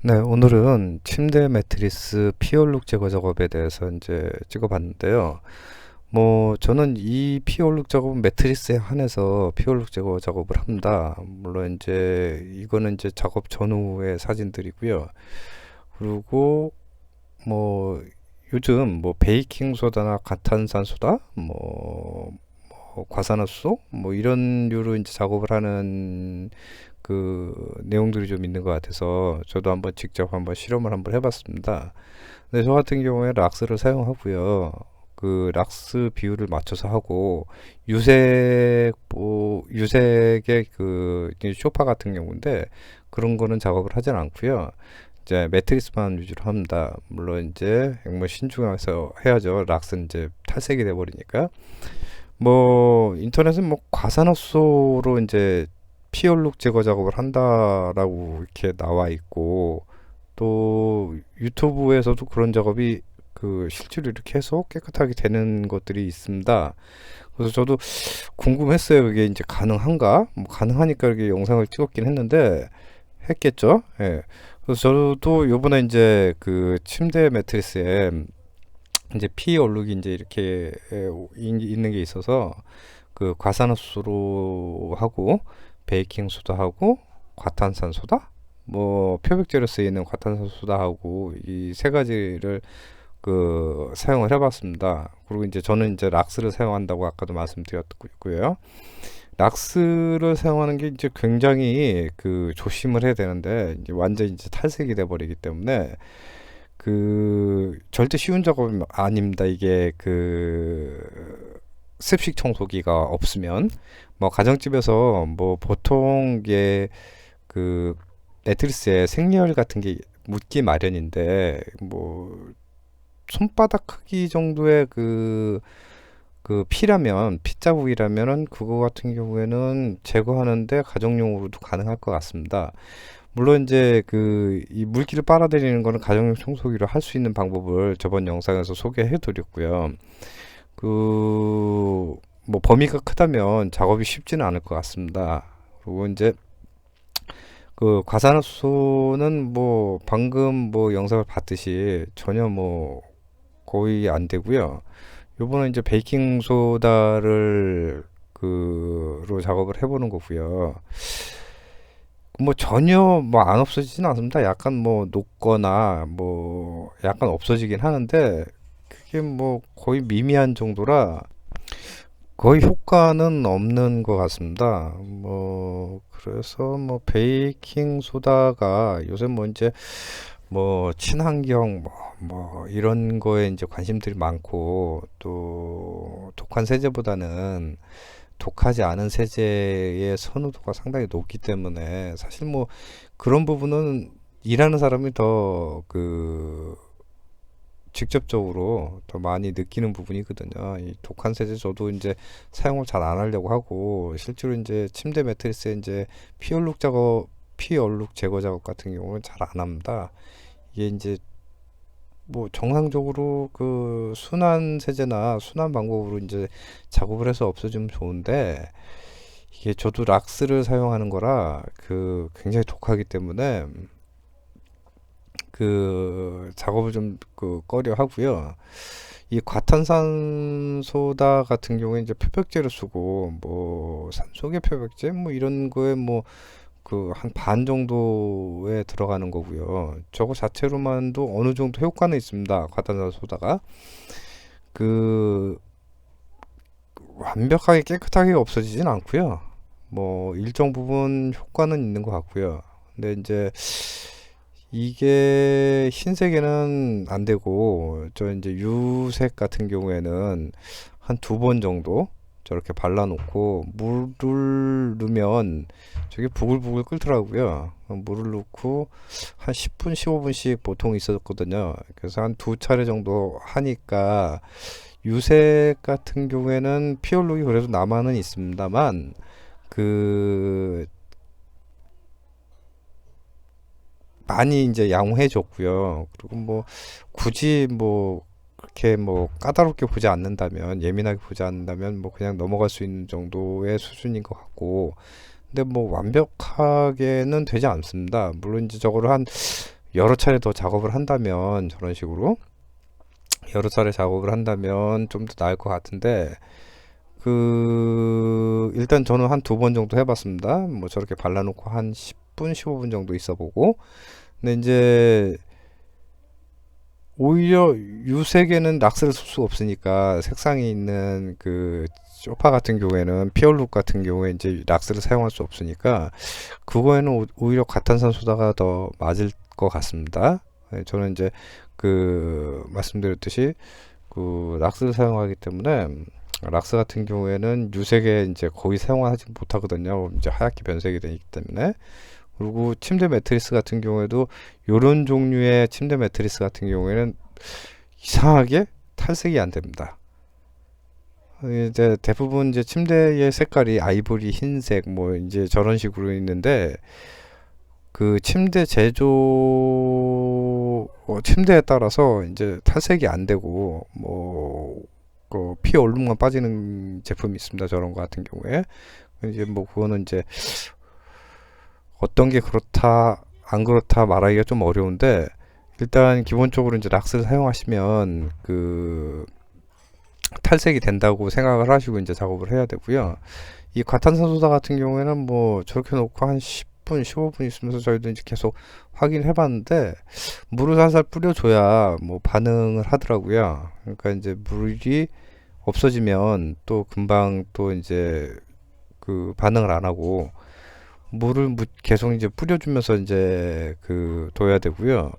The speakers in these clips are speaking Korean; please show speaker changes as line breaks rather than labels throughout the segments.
네, 오늘은 침대 매트리스 피얼룩 제거 작업에 대해서 이제 찍어봤는데요. 저는 이 피얼룩 작업은 매트리스에 한해서 피얼룩 제거 작업을 합니다. 물론 이제 이거는 이제 작업 전후의 사진들이고요. 그리고 뭐 요즘 베이킹 소다나 과탄산 소다, 과산화수소, 이런 류로 이제 작업을 하는 그 내용들이 좀 있는 것 같아서 저도 한번 직접 한번 실험을 한번 해봤습니다. 근데 저 같은 경우에 락스를 사용하고요. 그 락스 비율을 맞춰서 하고 유색의 그 쇼파 같은 경우인데 그런 거는 작업을 하진 않고요. 이제 매트리스만 위주로 합니다. 물론 이제 정말 신중해서 해야죠. 락스는 이제 탈색이 돼 버리니까. 인터넷은 과산화수소로 이제 피얼룩 제거 작업을 한다라고 이렇게 나와 있고, 또 유튜브에서도 그런 작업이 그 실제로 이렇게 해서 깨끗하게 되는 것들이 있습니다. 그래서 저도 궁금했어요. 그게 이제 가능한가? 가능하니까 이렇게 영상을 찍었긴 했는데 했겠죠. 예. 그래서 저도 요번에 이제 그 침대 매트리스에 이제 피 얼룩이 이제 이렇게 있는 게 있어서 그 과산화수소로 하고 베이킹 소다하고 과탄산 소다, 표백제로 쓰이는 과탄산 소다하고 이 세 가지를 그 사용을 해봤습니다. 그리고 이제 저는 이제 락스를 사용한다고 아까도 말씀드렸고요. 락스를 사용하는 게 이제 굉장히 그 조심을 해야 되는데 이제 완전 이제 탈색이 돼 버리기 때문에 그 절대 쉬운 작업이 아닙니다. 이게 그 습식 청소기가 없으면 가정집에서 보통 이게 그 매트리스에 생리열 같은 게 묻기 마련인데 손바닥 크기 정도의 그 피라면 피자국이라면은 그거 같은 경우에는 제거하는데 가정용으로도 가능할 것 같습니다. 물론 이제 그 이 물기를 빨아들이는 거는 가정용 청소기로 할 수 있는 방법을 저번 영상에서 소개해 드렸고요. 범위가 크다면 작업이 쉽지는 않을 것 같습니다. 그리고 이제 그 과산화수소는 방금 영상을 봤듯이 전혀 거의 안 되고요. 요번에 이제 베이킹 소다를 그로 작업을 해보는 거고요. 전혀 안 없어지진 않습니다. 약간 녹거나 약간 없어지긴 하는데 그게 거의 미미한 정도라 거의 효과는 없는 것 같습니다. 그래서 베이킹 소다가 요새 이제 친환경 이런 거에 이제 관심들이 많고 또 독한 세제보다는 독하지 않은 세제의 선호도가 상당히 높기 때문에 사실 그런 부분은 일하는 사람이 더 그 직접적으로 더 많이 느끼는 부분이거든요. 이 독한 세제 저도 이제 사용을 잘 안 하려고 하고 실제로 이제 침대 매트리스에 이제 피얼룩 제거 작업 같은 경우는 잘 안 합니다. 이게 이제 정상적으로 그 순환 세제나 순환 방법으로 이제 작업을 해서 없어지면 좋은데 이게 저도 락스를 사용하는 거라 그 굉장히 독하기 때문에 그 작업을 좀 그 꺼려 하고요. 이 과탄산 소다 같은 경우에 이제 표백제를 쓰고 산소계 표백제 이런 거에 그 한 반 정도에 들어가는 거고요. 저거 자체로만도 어느 정도 효과는 있습니다. 과탄산 소다가 그 완벽하게 깨끗하게 없어지진 않고요. 일정 부분 효과는 있는 것 같고요. 근데 이제 이게 흰색에는 안 되고 저 이제 유색 같은 경우에는 한 두 번 정도 저렇게 발라놓고 물을 넣으면 저게 부글부글 끓더라고요. 물을 넣고 한 10분, 15분씩 보통 있었거든요. 그래서 한 두 차례 정도 하니까 유색 같은 경우에는 피얼룩이 그래도 남아는 있습니다만 그 많이 이제 양호해 줬고요. 그리고 굳이 그렇게 까다롭게 보지 않는다면 예민하게 보지 않는다면 그냥 넘어갈 수 있는 정도의 수준인 것 같고 근데 완벽하게는 되지 않습니다. 물론 이제 저거를 한 여러 차례 더 작업을 한다면 저런 식으로 여러 차례 작업을 한다면 좀 더 나을 것 같은데 일단 저는 한 두 번 정도 해봤습니다. 뭐 저렇게 발라놓고 한 10분 15분 정도 있어보고 근데 이제 오히려 유색에는 락스를 쓸 수 없으니까 색상이 있는 그 소파 같은 경우에는 피어룩 같은 경우에 이제 락스를 사용할 수 없으니까 그거에는 오히려 과탄산소다가 더 맞을 것 같습니다. 저는 이제 말씀드렸듯이 락스를 사용하기 때문에 락스 같은 경우에는 유색에 이제 거의 사용하지 못하거든요. 이제 하얗게 변색이 되기 때문에. 그리고 침대 매트리스 같은 경우에도 이런 종류의 침대 매트리스 같은 경우에는 이상하게 탈색이 안 됩니다. 이제 대부분 이제 침대의 색깔이 아이보리, 흰색 뭐 이제 저런 식으로 있는데 침대 침대에 따라서 이제 탈색이 안 되고 피 얼룩만 빠지는 제품이 있습니다. 저런 거 같은 경우에 이제 그거는 이제 어떤 게 그렇다 안 그렇다 말하기가 좀 어려운데 일단 기본적으로 이제 락스를 사용하시면 탈색이 된다고 생각을 하시고 이제 작업을 해야 되고요. 이 과탄산소다 같은 경우에는 뭐 저렇게 놓고 한 10분 15분 있으면서 저희도 이제 계속 확인을 해봤는데 물을 살살 뿌려줘야 뭐 반응을 하더라고요. 그러니까 이제 물이 없어지면 또 금방 또 이제 반응을 안 하고 물을 계속 이제 뿌려주면서 이제 둬야 되고요.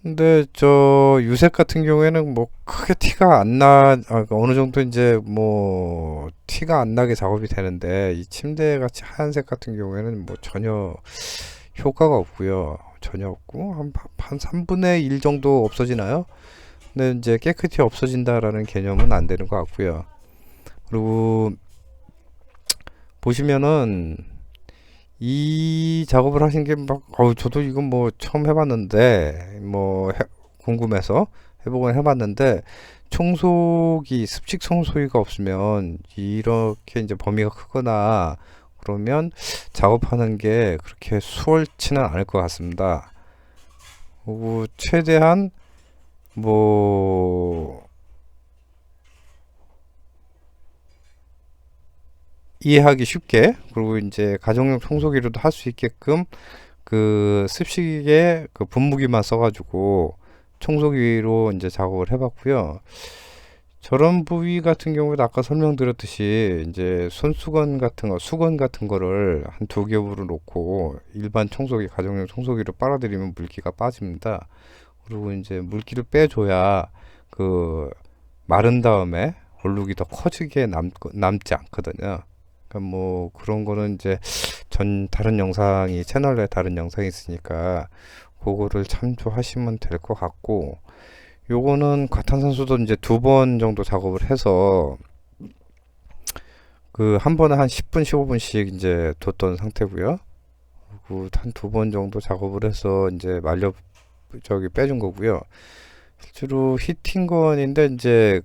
근데 저 유색 같은 경우에는 뭐 크게 티가 안 어느 정도 이제 뭐 티가 안 나게 작업이 되는데 이 침대 같이 하얀색 같은 경우에는 뭐 전혀 효과가 없고요. 전혀 없고 한 3분의 1 정도 없어지나요? 근데 이제 깨끗이 없어진다라는 개념은 안 되는 것 같고요. 그리고 보시면은 이 작업을 하신 게 저도 이건 뭐 처음 해봤는데 궁금해서 해보곤 해봤는데 습식 청소기가 없으면 이렇게 이제 범위가 크거나 그러면 작업하는 게 그렇게 수월치는 않을 것 같습니다. 그리고 최대한 이해하기 쉽게 그리고 이제 가정용 청소기로도 할 수 있게끔 습식에 분무기만 써가지고 청소기로 이제 작업을 해봤고요. 저런 부위 같은 경우에도 아까 설명드렸듯이 이제 수건 같은 거를 한 두 겹으로 놓고 일반 청소기 가정용 청소기로 빨아들이면 물기가 빠집니다. 그리고 이제 물기를 빼줘야 마른 다음에 얼룩이 더 커지게 남지 않거든요. 그러니까 그런 거는 이제 채널에 다른 영상이 있으니까 그거를 참조하시면 될 것 같고 요거는 과탄산소도 이제 두 번 정도 작업을 해서 한 번에 한 10분 15분씩 이제 뒀던 상태고요. 그리고 한 두 번 정도 작업을 해서 이제 빼준 거고요. 실제로 히팅건인데 이제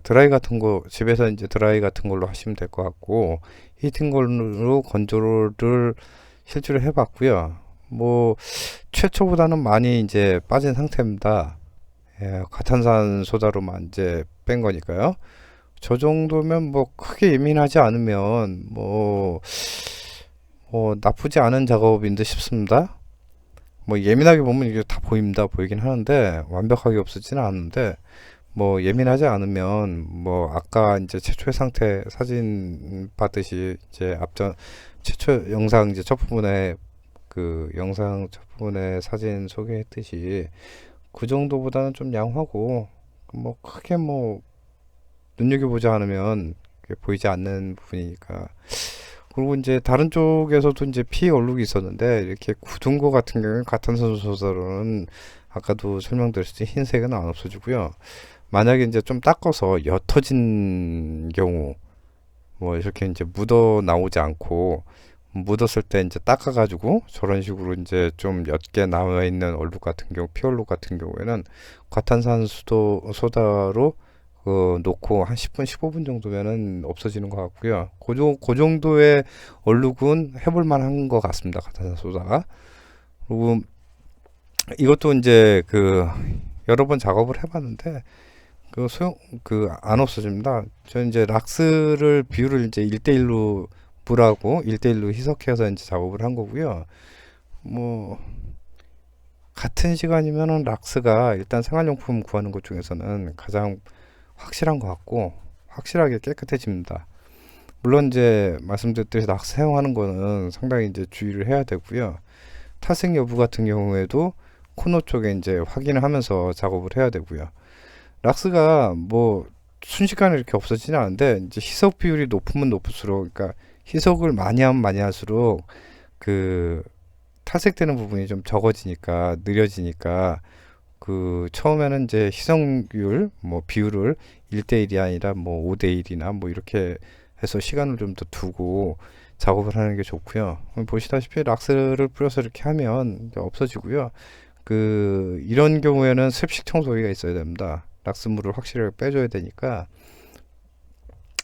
드라이 같은 거 집에서 이제 드라이 같은 걸로 하시면 될 것 같고 히팅건으로 건조를 실제로 해봤고요. 최초보다는 많이 이제 빠진 상태입니다. 과탄산 소다로만 이제 뺀 거니까요. 저 정도면 크게 예민하지 않으면 나쁘지 않은 작업인 듯 싶습니다. 예민하게 보면 이게 다 보이긴 하는데 완벽하게 없어지는 않는데 예민하지 않으면 아까 이제 최초의 상태 사진 봤듯이 이제 최초 영상 이제 첫 부분에 영상 첫 부분에 사진 소개했듯이 그 정도보다는 좀 양호하고 크게 눈여겨보지 않으면 보이지 않는 부분이니까. 그리고 이제 다른 쪽에서도 이제 피 얼룩이 있었는데 이렇게 굳은 거 같은 경우는 과탄산소다로는 아까도 설명드렸듯이 흰색은 안 없어지고요. 만약에 이제 좀 닦아서 옅어진 경우 이렇게 이제 묻어 나오지 않고 묻었을 때 이제 닦아가지고 저런 식으로 이제 좀 옅게 남아 있는 얼룩 같은 경우 피 얼룩 같은 경우에는 과탄산소다로 놓고 한 10분 15분 정도면은 없어지는 것 같고요. 그 정도의 얼룩은 해볼 만한 것 같습니다. 과탄산소다가. 그리고 이것도 이제 그 여러 번 작업을 해봤는데 그 소용 그 안 없어집니다. 저는 이제 락스를 비율을 이제 1대1로 물하고 1대1로 희석해서 이제 작업을 한 거고요. 뭐 같은 시간이면은 락스가 일단 생활용품 구하는 것 중에서는 가장 확실한 것 같고 확실하게 깨끗해집니다. 물론 이제 말씀드렸듯이 락스 사용하는 거는 상당히 이제 주의를 해야 되고요. 탈색 여부 같은 경우에도 코너 쪽에 이제 확인을 하면서 작업을 해야 되고요. 락스가 뭐 순식간에 이렇게 없어지진 않은데 이제 희석 비율이 높으면 높을수록 그러니까 희석을 많이 하면 많이 할수록 그 탈색되는 부분이 좀 적어지니까 느려지니까 그 처음에는 이제 희석률 뭐 비율을 1대1이 아니라 뭐 5대1이나 뭐 이렇게 해서 시간을 좀 더 두고 작업을 하는 게 좋고요. 보시다시피 락스를 뿌려서 이렇게 하면 이제 없어지고요. 그 이런 경우에는 습식 청소기가 있어야 됩니다. 락스물을 확실하게 빼줘야 되니까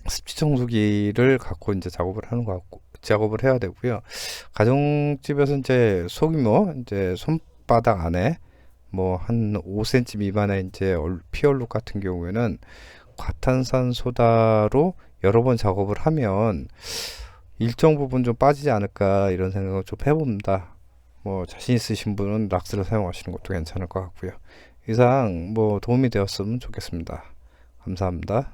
습식 청소기를 갖고 이제 작업을 하는 거 같고 작업을 해야 되고요. 가정집에서 이제 소규모 이제 손바닥 안에 뭐 한 5cm 미만의 이제 피얼룩 같은 경우에는 과탄산 소다로 여러 번 작업을 하면 일정 부분 좀 빠지지 않을까 이런 생각을 좀 해봅니다. 뭐 자신 있으신 분은 락스를 사용하시는 것도 괜찮을 것 같고요. 이상 뭐 도움이 되었으면 좋겠습니다. 감사합니다.